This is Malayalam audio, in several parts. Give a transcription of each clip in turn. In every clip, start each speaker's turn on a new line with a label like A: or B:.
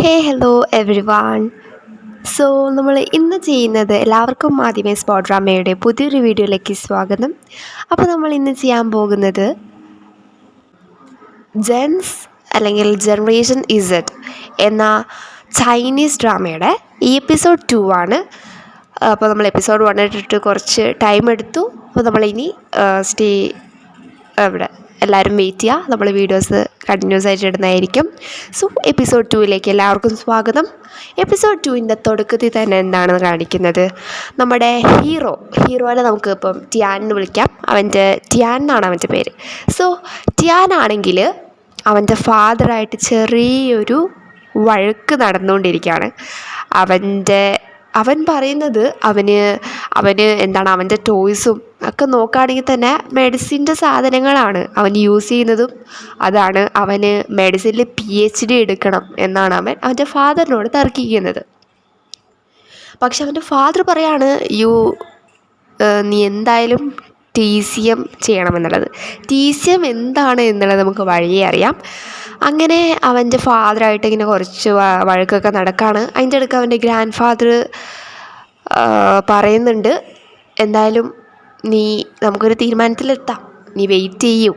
A: Hello every one. സോ നമ്മൾ ഇന്ന് ചെയ്യുന്നത് എല്ലാവർക്കും ആദ്യമേ സ്പോട്ട് ഡ്രാമയുടെ പുതിയൊരു വീഡിയോയിലേക്ക് സ്വാഗതം. അപ്പോൾ നമ്മൾ ഇന്ന് ചെയ്യാൻ പോകുന്നത് ജെൻസ് അല്ലെങ്കിൽ ജനറേഷൻ ഇസഡ് എന്ന ചൈനീസ് ഡ്രാമയുടെ ഈ എപ്പിസോഡ് 2 ആണ്. അപ്പോൾ നമ്മൾ എപ്പിസോഡ് 1 ഇട്ടിട്ട് കുറച്ച് ടൈം എടുത്തു. അപ്പോൾ നമ്മളിനി ഇവിടെ എല്ലാവരും വെയിറ്റ് ചെയ്യുക, നമ്മൾ വീഡിയോസ് കണ്ടിന്യൂസ് ആയിട്ട് ഇടുന്നതായിരിക്കും. സോ എപ്പിസോഡ് 2ലേക്ക് എല്ലാവർക്കും സ്വാഗതം. എപ്പിസോഡ് 2ൻ്റെ തുടക്കത്തിൽ തന്നെ എന്താണെന്ന് കാണിക്കുന്നത്, നമ്മുടെ ഹീറോനെ നമുക്ക് ഇപ്പം ടിയാൻ എന്ന് വിളിക്കാം. ടിയാൻ എന്നാണ് അവൻ്റെ പേര്. സോ ടിയാൻ ആണെങ്കിൽ അവൻ്റെ ഫാദറായിട്ട് ചെറിയൊരു വഴക്ക് നടന്നുകൊണ്ടിരിക്കുകയാണ്. അവൻ പറയുന്നത് അവന് എന്താണ്, അവൻ്റെ ടോയ്സും ഒക്കെ നോക്കുകയാണെങ്കിൽ തന്നെ മെഡിസിൻ്റെ സാധനങ്ങളാണ് അവൻ യൂസ് ചെയ്യുന്നതും. അതാണ് അവന് മെഡിസിനിൽ PhD എടുക്കണം എന്നാണ് അവൻ്റെ ഫാദറിനോട് തർക്കിക്കുന്നത്. പക്ഷെ അവൻ്റെ ഫാദർ പറയാണ് നീ എന്തായാലും TCM ചെയ്യണമെന്നുള്ളത്. TCM എന്താണ് എന്നുള്ളത് നമുക്ക് വഴിയേ അറിയാം. അങ്ങനെ അവൻ്റെ ഫാദറായിട്ട് ഇങ്ങനെ കുറച്ച് വഴക്കൊക്കെ നടക്കുകയാണ്. അതിൻ്റെ ഇടയ്ക്ക് അവൻ്റെ ഗ്രാൻഡ് ഫാദർ പറയുന്നുണ്ട്, എന്തായാലും നമുക്കൊരു തീരുമാനത്തിലെത്താം, നീ വെയിറ്റ് ചെയ്യൂ.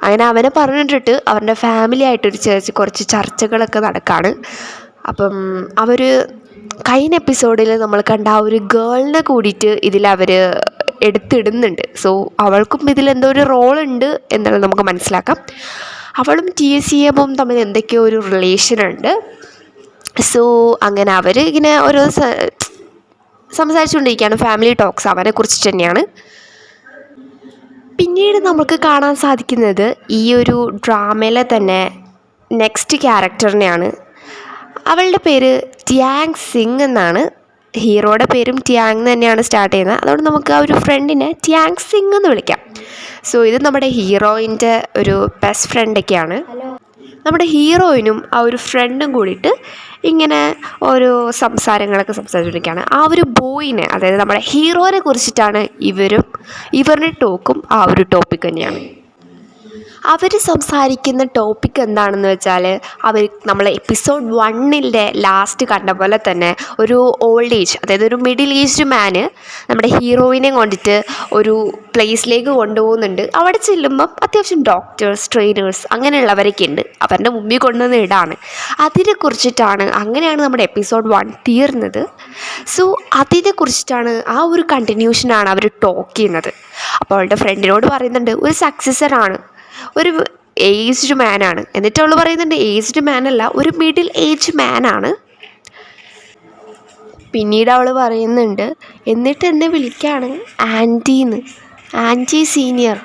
A: അങ്ങനെ അവനെ പറഞ്ഞിട്ട് അവൻ്റെ ഫാമിലി ആയിട്ടൊരു കുറച്ച് ചർച്ചകളൊക്കെ നടക്കുകയാണ്. അപ്പം അവർ കഴിഞ്ഞ എപ്പിസോഡിൽ നമ്മൾ കണ്ട ആ ഒരു ഗേളിനെ കൂടിയിട്ട് ഇതിലവർ എടുത്തിടുന്നുണ്ട്. സോ അവൾക്കും ഇതിലെന്തോ ഒരു റോളുണ്ട് എന്നുള്ളത് നമുക്ക് മനസ്സിലാക്കാം. അവളും TCMും തമ്മിൽ എന്തൊക്കെയോ ഒരു റിലേഷനുണ്ട്. സോ അങ്ങനെ അവർ ഇങ്ങനെ ഓരോ സംസാരിച്ചുകൊണ്ടിരിക്കുകയാണ്. ഫാമിലി ടോക്സ് അവനെക്കുറിച്ച് തന്നെയാണ്. പിന്നീട് നമുക്ക് കാണാൻ സാധിക്കുന്നത് ഈ ഒരു ഡ്രാമയിലെ തന്നെ നെക്സ്റ്റ് ക്യാരക്ടറിനെയാണ്. അവളുടെ പേര് ടിയാങ് സിങ് എന്നാണ്. ഹീറോയുടെ പേരും ടിയാങ് തന്നെയാണ് സ്റ്റാർട്ട് ചെയ്യുന്നത്. അതുകൊണ്ട് നമുക്ക് ആ ഒരു ഫ്രണ്ടിനെ ടിയാങ് സിങ് എന്ന് വിളിക്കാം. സോ ഇത് നമ്മുടെ ഹീറോയിൻ്റെ ഒരു ബെസ്റ്റ് ഫ്രണ്ടൊക്കെയാണ്. നമ്മുടെ ഹീറോയിനും ആ ഒരു ഫ്രണ്ടും കൂടിയിട്ട് ഇങ്ങനെ ഓരോ സംസാരങ്ങളൊക്കെ സംസാരിച്ചുകൊണ്ടിരിക്കുകയാണ്. ആ ഒരു ബോയിനെ, അതായത് നമ്മുടെ ഹീറോനെ കുറിച്ചിട്ടാണ് ഇവരുടെ ടോക്കും ആ ഒരു ടോപ്പിക് തന്നെയാണ്. അവർ സംസാരിക്കുന്ന ടോപ്പിക് എന്താണെന്ന് വെച്ചാൽ, നമ്മൾ എപ്പിസോഡ് 1ൻ്റെ ലാസ്റ്റ് കണ്ട പോലെ തന്നെ ഒരു ഓൾഡ് ഏജ്, അതായത് ഒരു മിഡിൽ ഏജ്ഡ് മാന് നമ്മുടെ ഹീറോയിനെ കൊണ്ടിട്ട് ഒരു പ്ലേസിലേക്ക് കൊണ്ടുപോകുന്നുണ്ട്. അവിടെ ചെല്ലുമ്പം അത്യാവശ്യം ഡോക്ടേഴ്സ്, ട്രെയിനേഴ്സ് അങ്ങനെയുള്ളവരൊക്കെ ഉണ്ട്. അവരുടെ മുമ്പിൽ കൊണ്ടുവന്ന ഇടാണ്. അതിനെക്കുറിച്ചിട്ടാണ്, അങ്ങനെയാണ് നമ്മുടെ എപ്പിസോഡ് 1 തീർന്നത്. സോ അതിനെക്കുറിച്ചിട്ടാണ്, ആ ഒരു കണ്ടിന്യൂഷനാണ് അവർ ടോക്ക് ചെയ്യുന്നത്. അപ്പോൾ അവളുടെ ഫ്രണ്ടിനോട് പറയുന്നുണ്ട്, ഒരു സക്സസറാണ്, ഒരു ഏജ്ഡ് മാനാണ്. എന്നിട്ട് അവൾ പറയുന്നുണ്ട്, ഏജ്ഡ് മാനല്ല, ഒരു മിഡിൽ ഏജ് മാനാണ്. പിന്നീട് അവൾ പറയുന്നുണ്ട്, എന്നിട്ട് എന്നെ വിളിക്കുകയാണ് ആൻറ്റീന്ന്, ആൻറ്റി സീനിയർ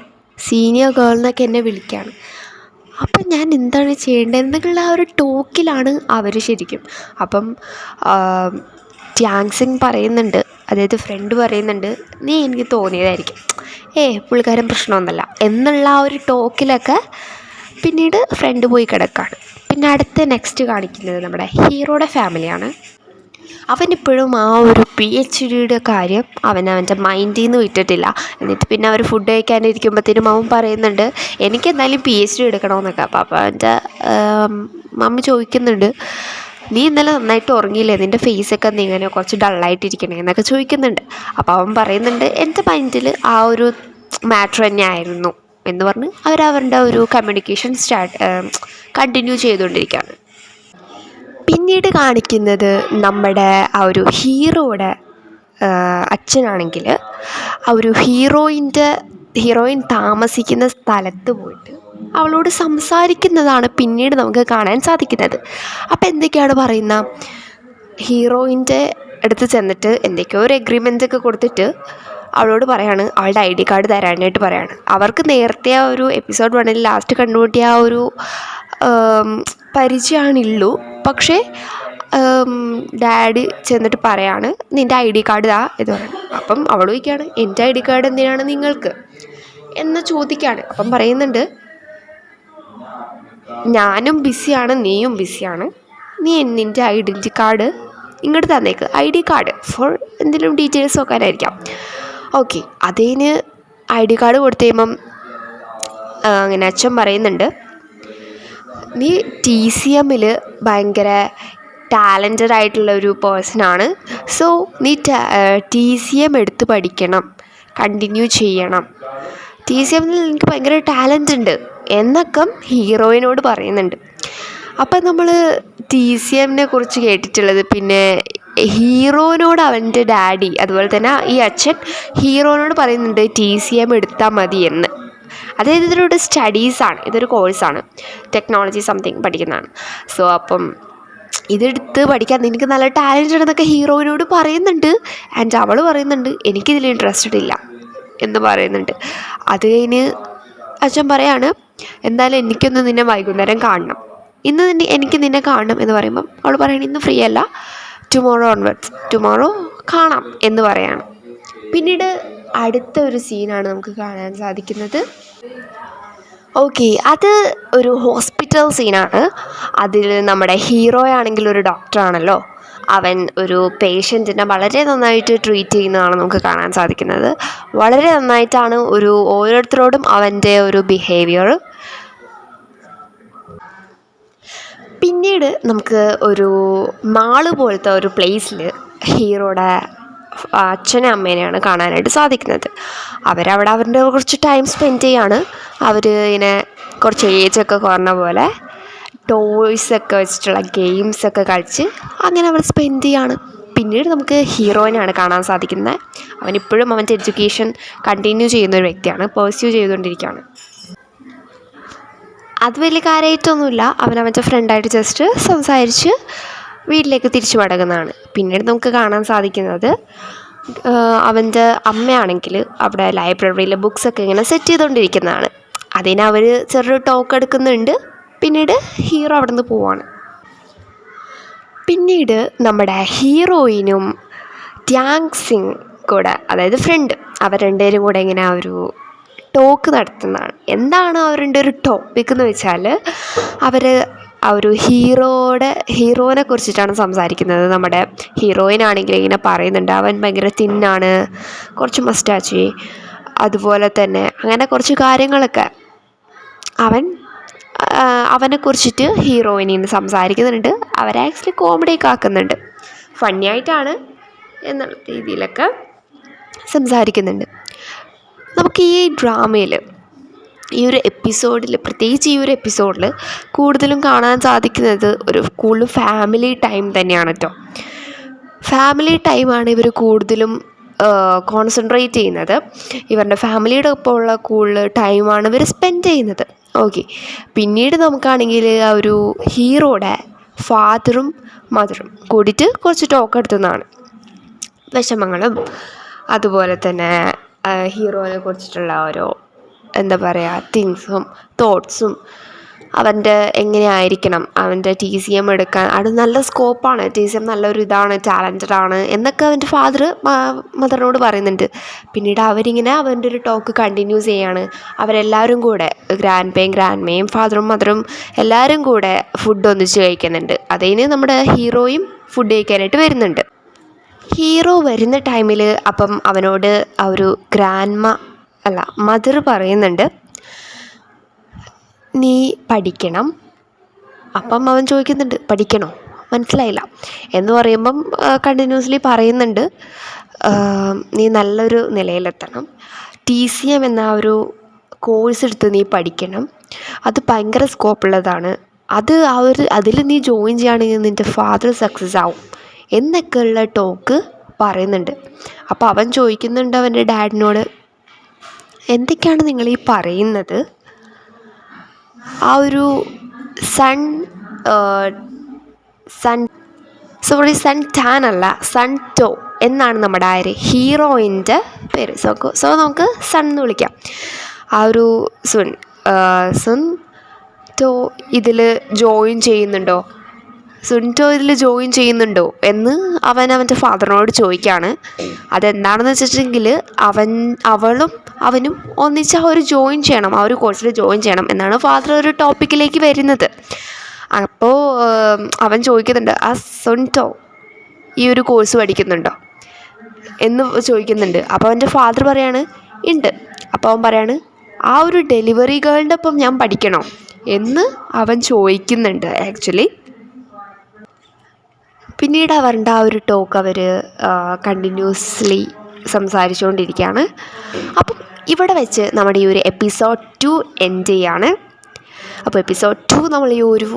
A: ഗേൾ എന്നൊക്കെ എന്നെ വിളിക്കുകയാണ്. അപ്പം ഞാൻ എന്താണ് ചെയ്യേണ്ടതെന്നുള്ള ആ ഒരു ടോക്കിലാണ് അവർ ശരിക്കും. അപ്പം ടിയാങ് സിങ് പറയുന്നുണ്ട്, അതായത് ഫ്രണ്ട് പറയുന്നുണ്ട്, നീ എനിക്ക് തോന്നിയതായിരിക്കും, പുള്ളിക്കാരൻ പ്രശ്നമൊന്നുമല്ല എന്നുള്ള ആ ഒരു ടോക്കിലൊക്കെ പിന്നീട് ഫ്രണ്ട് പോയി കിടക്കുകയാണ്. പിന്നെ അടുത്ത നെക്സ്റ്റ് കാണിക്കുന്നത് നമ്മുടെ ഹീറോയുടെ ഫാമിലിയാണ്. അവനിപ്പോഴും ആ ഒരു PhDയുടെ കാര്യം അവൻ്റെ മൈൻഡിൽ നിന്ന് വിട്ടിട്ടില്ല. എന്നിട്ട് പിന്നെ അവർ ഫുഡ് കഴിക്കാനിരിക്കുമ്പോഴത്തേനും അവൻ പറയുന്നുണ്ട്, എനിക്കെന്തായാലും PhD എടുക്കണമെന്നൊക്കെ. അപ്പോൾ അവൻ്റെ മമ്മി ചോദിക്കുന്നുണ്ട്, നീ ഇന്നലെ നന്നായിട്ട് ഉറങ്ങിയില്ലേ, നിൻ്റെ ഫേസൊക്കെ ഇങ്ങനെ കുറച്ച് ഡള്ളായിട്ടിരിക്കണേ എന്നൊക്കെ ചോദിക്കുന്നുണ്ട്. അപ്പോൾ അവൻ പറയുന്നുണ്ട്, എൻ്റെ മൈൻഡിൽ ആ ഒരു മാറ്റർ തന്നെയായിരുന്നു എന്ന് പറഞ്ഞ് അവരുടെ ഒരു കമ്മ്യൂണിക്കേഷൻ കണ്ടിന്യൂ ചെയ്തുകൊണ്ടിരിക്കുകയാണ്. പിന്നീട് കാണിക്കുന്നത് നമ്മുടെ ആ ഒരു ഹീറോയുടെ അച്ഛനാണെങ്കിൽ ആ ഒരു ഹീറോയിൻ താമസിക്കുന്ന സ്ഥലത്ത് പോയിട്ട് അവളോട് സംസാരിക്കുന്നതാണ് പിന്നീട് നമുക്ക് കാണാൻ സാധിക്കുന്നത്. അപ്പോൾ എന്തൊക്കെയാണ് പറയുന്നത്, ഹീറോയിൻ്റെ അടുത്ത് ചെന്നിട്ട് എന്തൊക്കെയോ ഒരു എഗ്രിമെൻ്റ് ഒക്കെ കൊടുത്തിട്ട് അവളോട് പറയാണ്, അവളുടെ ID കാർഡ് തരാനായിട്ട് പറയാണ്. അവർക്ക് നേരത്തെ ആ ഒരു എപ്പിസോഡ് 1ൽ ലാസ്റ്റ് കണ്ടുകൂട്ടിയ ആ ഒരു പരിചയമാണുള്ളൂ. പക്ഷേ ഡാഡി ചെന്നിട്ട് പറയാണ്, നിൻ്റെ ID കാർഡ് താ എന്ന് പറയണം. അപ്പം അവൾ ചോദിക്കുകയാണ്, എൻ്റെ ID കാർഡ് എന്തിനാണ് നിങ്ങൾക്ക് എന്ന് ചോദിക്കുകയാണ്. അപ്പം പറയുന്നുണ്ട്, ഞാനും ബിസിയാണ്, നീയും ബിസിയാണ്, നീ നിൻ്റെ ഐഡൻറ്റി കാർഡ് ഇങ്ങോട്ട് തന്നേക്ക്, ID കാർഡ് ഫോർ എന്തെങ്കിലും ഡീറ്റെയിൽസ് നോക്കാനായിരിക്കാം. ഓക്കെ, അതിന് ID കാർഡ് കൊടുത്തു കഴിയുമ്പം അങ്ങനെ അച്ഛൻ പറയുന്നുണ്ട്, നീ TCMൽ ഭയങ്കര ടാലൻറ്റഡ് ആയിട്ടുള്ളൊരു പേഴ്സണാണ്. സോ നീ TCM എടുത്ത് പഠിക്കണം, കണ്ടിന്യൂ ചെയ്യണം. TCMൽ എനിക്ക് ഭയങ്കര ടാലൻ്റ് ഉണ്ട് എന്നൊക്കെ ഹീറോയിനോട് പറയുന്നുണ്ട്. അപ്പം നമ്മൾ TCMനെ കുറിച്ച് കേട്ടിട്ടുള്ളത് പിന്നെ ഹീറോനോട് അവൻ്റെ ഡാഡി അതുപോലെ തന്നെ ഈ അച്ഛൻ ഹീറോനോട് പറയുന്നുണ്ട് TCM എടുത്താൽ മതി എന്ന്. അതായത് ഇതൊരു സ്റ്റഡീസാണ്, ഇതൊരു കോഴ്സാണ്, ടെക്നോളജി സംതിങ് പഠിക്കുന്നതാണ്. സോ അപ്പം ഇതെടുത്ത് പഠിക്കാൻ നിനക്ക് നല്ല ടാലൻ്റ് ഉണ്ടെന്നൊക്കെ ഹീറോയിനോട് പറയുന്നുണ്ട്. ആൻഡ് അവൾ പറയുന്നുണ്ട് എനിക്കിതിൽ ഇൻട്രസ്റ്റഡ് ഇല്ല എന്ന് പറയുന്നുണ്ട്. അത് കഴിഞ്ഞ് അച്ഛൻ പറയാണ് എന്തായാലും എനിക്കൊന്ന് നിന്നെ വൈകുന്നേരം കാണണം, ഇന്ന് എനിക്ക് നിന്നെ കാണണം എന്ന് പറയുമ്പം അവൾ പറയണം ഇന്ന് ഫ്രീ അല്ല, ടുമോറോ ഓൺവേർഡ്സ്, ടുമോറോ കാണാം എന്ന് പറയാണ്. പിന്നീട് അടുത്ത ഒരു സീനാണ് നമുക്ക് കാണാൻ സാധിക്കുന്നത്. ഓക്കെ, അത് ഒരു ഹോസ്പിറ്റൽ സീനാണ്. അതിൽ നമ്മുടെ ഹീറോ ആണെങ്കിൽ ഒരു ഡോക്ടറാണല്ലോ, അവൻ ഒരു പേഷ്യൻറ്റിനെ വളരെ നന്നായിട്ട് ട്രീറ്റ് ചെയ്യുന്നതാണ് നമുക്ക് കാണാൻ സാധിക്കുന്നത്. വളരെ നന്നായിട്ടാണ് ഓരോരുത്തരോടും അവൻ്റെ ഒരു ബിഹേവിയർ. പിന്നീട് നമുക്ക് ഒരു മാള് പോലത്തെ ഒരു പ്ലേസിൽ ഹീറോയുടെ അച്ഛനും അമ്മേനെയാണ് കാണാനായിട്ട് സാധിക്കുന്നത്. അവരവിടെ അവരുടെ കുറച്ച് ടൈം സ്പെൻഡ് ചെയ്യാണ്. അവർ ഇങ്ങനെ കുറച്ച് ഏജൊക്കെ കുറഞ്ഞ പോലെ ടോയ്സൊക്കെ വെച്ചിട്ടുള്ള ഗെയിംസൊക്കെ കളിച്ച് അങ്ങനെ അവർ സ്പെൻഡ് ചെയ്യാണ്. പിന്നീട് നമുക്ക് ഹീറോയിനാണ് കാണാൻ സാധിക്കുന്നത്. അവനിപ്പോഴും അവൻ്റെ എഡ്യൂക്കേഷൻ കണ്ടിന്യൂ ചെയ്യുന്നൊരു വ്യക്തിയാണ്, പെർസ്യൂ ചെയ്തുകൊണ്ടിരിക്കുകയാണ്. അത് വലിയ കാര്യമായിട്ടൊന്നുമില്ല, അവൻ്റെ ഫ്രണ്ടായിട്ട് ജസ്റ്റ് സംസാരിച്ച് വീട്ടിലേക്ക് തിരിച്ചു മടങ്ങുന്നതാണ്. പിന്നീട് നമുക്ക് കാണാൻ സാധിക്കുന്നത് അവൻ്റെ അമ്മയാണെങ്കിൽ അവിടെ ലൈബ്രറിയിലെ ബുക്സൊക്കെ ഇങ്ങനെ സെറ്റ് ചെയ്തുകൊണ്ടിരിക്കുന്നതാണ്. അതിനവർ ചെറിയൊരു ടോക്ക് എടുക്കുന്നുണ്ട്. പിന്നീട് ഹീറോ അവിടെ നിന്ന് പോവാണ്. പിന്നീട് നമ്മുടെ ഹീറോയിനും ത്യാങ് സിങ് കൂടെ, അതായത് ഫ്രണ്ട്, അവർ രണ്ടുപേരും കൂടെ ഇങ്ങനെ ഒരു ടോക്ക് നടത്തുന്നതാണ്. എന്താണ് അവരുടെ ഒരു ടോപ്പിക് എന്ന് വെച്ചാൽ അവർ ആ ഒരു ഹീറോനെ കുറിച്ചിട്ടാണ് സംസാരിക്കുന്നത്. നമ്മുടെ ഹീറോയിനാണെങ്കിൽ ഇങ്ങനെ പറയുന്നുണ്ട് അവൻ ഭയങ്കര തിന്നാണ്, കുറച്ച് മസ്റ്റാച്ചി, അതുപോലെ തന്നെ അങ്ങനെ കുറച്ച് കാര്യങ്ങളൊക്കെ അവനെ കുറിച്ചിട്ട് ഹീറോയിനിന്ന് സംസാരിക്കുന്നുണ്ട്. അവരെ ആക്ച്വലി കോമഡിയൊക്കെ ആക്കുന്നുണ്ട്, ഫണ്ണി ആയിട്ടാണ് എന്നുള്ള രീതിയിലൊക്കെ സംസാരിക്കുന്നുണ്ട്. നമുക്ക് ഈ ഡ്രാമയിൽ ഈ ഒരു എപ്പിസോഡിൽ, പ്രത്യേകിച്ച് ഈ ഒരു എപ്പിസോഡിൽ കൂടുതലും കാണാൻ സാധിക്കുന്നത് കൂടുതലും ഫാമിലി ടൈം തന്നെയാണ് കേട്ടോ. ഫാമിലി ടൈമാണ് ഇവർ കൂടുതലും കോൺസെൻട്രേറ്റ് ചെയ്യുന്നത്. ഇവരുടെ ഫാമിലിയുടെ ഒപ്പമുള്ള കൂടുതൽ ടൈമാണ് ഇവർ സ്പെൻഡ് ചെയ്യുന്നത്. ഓക്കെ, പിന്നീട് നമുക്കാണെങ്കിൽ ആ ഒരു ഹീറോയുടെ ഫാദറും മദറും കൂടിയിട്ട് കുറച്ച് ടോക്ക് എടുത്തുന്നതാണ്. വിഷമങ്ങളും അതുപോലെ തന്നെ ഹീറോനെ കുറിച്ചിട്ടുള്ള ഓരോ തിങ്സും തോട്ട്സും, അവൻ്റെ എങ്ങനെയായിരിക്കണം, അവൻ്റെ TCM എടുക്കാൻ, അത് നല്ല സ്കോപ്പാണ്, TCM നല്ലൊരു ഇതാണ്, ടാലൻറ്റഡ് ആണ് എന്നൊക്കെ അവൻ്റെ ഫാദർ മദറിനോട് പറയുന്നുണ്ട്. പിന്നീട് അവരിങ്ങനെ അവൻ്റെ ഒരു ടോക്ക് കണ്ടിന്യൂസ് ചെയ്യാണ്. അവരെല്ലാവരും കൂടെ ഗ്രാൻഡ്മയും ഫാദറും മദറും എല്ലാവരും കൂടെ ഫുഡ് ഒന്നിച്ച് കഴിക്കുന്നുണ്ട്. അതിന് നമ്മുടെ ഹീറോയും ഫുഡ് കഴിക്കാനായിട്ട് വരുന്നുണ്ട്. ഹീറോ വരുന്ന ടൈമിൽ അപ്പം അവനോട് ആ ഒരു മദർ പറയുന്നുണ്ട് നീ പഠിക്കണം. അപ്പം അവൻ ചോദിക്കുന്നുണ്ട് പഠിക്കണോ, മനസ്സിലായില്ല എന്ന് പറയുമ്പം കണ്ടിന്യൂസ്ലി പറയുന്നുണ്ട് നീ നല്ലൊരു നിലയിലെത്തണം, TCM എന്ന ഒരു കോഴ്സ് എടുത്ത് നീ പഠിക്കണം, അത് ഭയങ്കര സ്കോപ്പുള്ളതാണ്, അതിൽ നീ ജോയിൻ ചെയ്യുകയാണെങ്കിൽ നിൻ്റെ ഫാദർ സക്സസ് ആവും എന്നൊക്കെയുള്ള ടോക്ക് പറയുന്നുണ്ട്. അപ്പോൾ അവൻ ചോദിക്കുന്നുണ്ട് അവൻ്റെ ഡാഡിനോട് എന്തൊക്കെയാണ് നിങ്ങൾ ഈ പറയുന്നത്? ആ ഒരു സൺ ടാൻ അല്ല, സൺ ടോ എന്നാണ് നമ്മുടെ ആ ഒരു ഹീറോയിൻ്റെ പേര്. സോ നമുക്ക് സൺ എന്ന് വിളിക്കാം. ആ ഒരു സുൻ ടോ ഇതിൽ ജോയിൻ ചെയ്യുന്നുണ്ടോ എന്ന് അവൻ്റെ ഫാദറിനോട് ചോദിക്കുകയാണ്. അതെന്താണെന്ന് വെച്ചിട്ടുണ്ടെങ്കിൽ അവനും ഒന്നിച്ച് ആ ഒരു കോഴ്സിൽ ജോയിൻ ചെയ്യണം എന്നാണ് ഫാദർ ഒരു ടോപ്പിക്കിലേക്ക് വരുന്നത്. അപ്പോൾ അവൻ ചോദിക്കുന്നുണ്ട് ആ സുൻടോ ഈ ഒരു കോഴ്സ് പഠിക്കുന്നുണ്ടോ എന്ന് ചോദിക്കുന്നുണ്ട്. അപ്പോൾ അവൻ്റെ ഫാദർ പറയാണ് ഉണ്ട്. അപ്പോൾ അവൻ പറയാണ് ആ ഒരു ഡെലിവറി ഗേളിൻ്റെ ഒപ്പം ഞാൻ പഠിക്കണോ എന്ന് അവൻ ചോദിക്കുന്നുണ്ട് ആക്ച്വലി. പിന്നീട് അവരുടെ ആ ഒരു ടോക്ക് അവർ കണ്ടിന്യൂസ്ലി സംസാരിച്ചുകൊണ്ടിരിക്കുകയാണ്. അപ്പം ഇവിടെ വെച്ച് നമ്മുടെ ഈ ഒരു എപ്പിസോഡ് 2 എൻഡ് ചെയ്യാണ്. അപ്പോൾ എപ്പിസോഡ് 2 നമ്മൾ ഈ ഒരു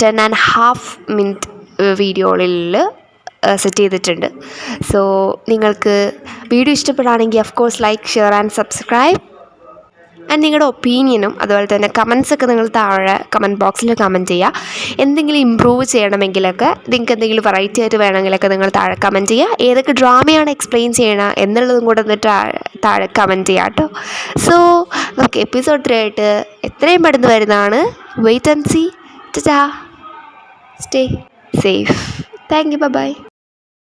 A: 10.5 മിനിറ്റ് വീഡിയോയിൽ സെറ്റ് ചെയ്തിട്ടുണ്ട്. സോ നിങ്ങൾക്ക് വീഡിയോ ഇഷ്ടപ്പെടുകയാണെങ്കിൽ of course like, share and subscribe. And നിങ്ങളുടെ ഒപ്പീനിയനും അതുപോലെ തന്നെ കമൻസൊക്കെ നിങ്ങൾ താഴെ കമൻറ്റ് ബോക്സിൽ കമൻറ്റ് ചെയ്യുക. എന്തെങ്കിലും ഇമ്പ്രൂവ് ചെയ്യണമെങ്കിലൊക്കെ, നിങ്ങൾക്ക് എന്തെങ്കിലും വെറൈറ്റി ആയിട്ട് വേണമെങ്കിലൊക്കെ നിങ്ങൾ താഴെ കമൻറ്റ് ചെയ്യുക. ഏതൊക്കെ ഡ്രാമയാണ് എക്സ്പ്ലെയിൻ ചെയ്യണം എന്നുള്ളതും കൂടെ ഒന്ന് താഴെ കമൻറ്റ് ചെയ്യാം കേട്ടോ. സോ നമുക്ക് എപ്പിസോഡ് 3 ആയിട്ട് എത്രയും പെട്ടെന്ന് വരുന്നതാണ്. Wait and see. ടാ, stay safe. Thank you. By.